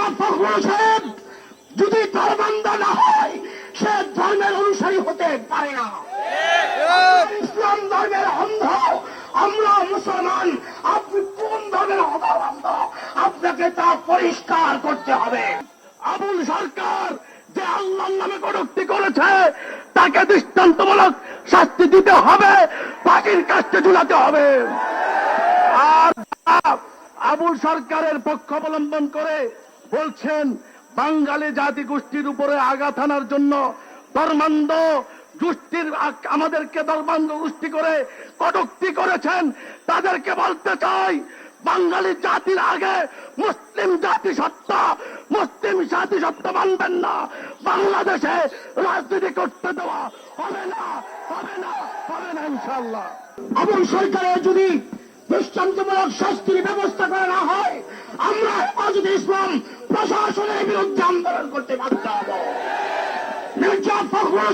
মির্জা ফখরুল সাহেব যদি ধর্মান্ধ না হয় সে ধর্মের অনুসারী হতে পারে না। ইসলাম ধর্মের অন্ধ, আমরা মুসলমান, আপনি কোন ধর্মের অন্ধ? আপনাকে তা পরিষ্কার করতে হবে। আবুল সরকার যে আল্লাহর নামে কটূক্তি করেছে তাকে দৃষ্টান্তমূলক শাস্তি দিতে হবে, ফাঁসির কাস্টে ঝুলাতে হবে। আর আবুল সরকারের পক্ষ অবলম্বন করে বলছেন বাঙালি জাতি গোষ্ঠীর উপরে আঘাত আনার জন্য ধর্মান্ধ গোষ্ঠীর আমাদেরকে ধর্মান্ধ গোষ্ঠী করে কটূক্তি করেছেন, তাদেরকে বলতে চাই বাঙালি জাতির আগে মুসলিম জাতি সত্তা, মুসলিম জাতি সত্তা মানবেন না। বাংলাদেশে রাজনীতি করতে দেওয়া হবে না, হবে না, হবে না ইনশাআল্লাহ। আবুল সরকারের যদি দৃষ্টান্তমূলক শাস্তির ব্যবস্থা করা না হয়, আমরা হেফাজতে ইসলাম প্রশাসনের বিরুদ্ধে আন্দোলন করতে বাধ্য হব। মির্জা ফখরুল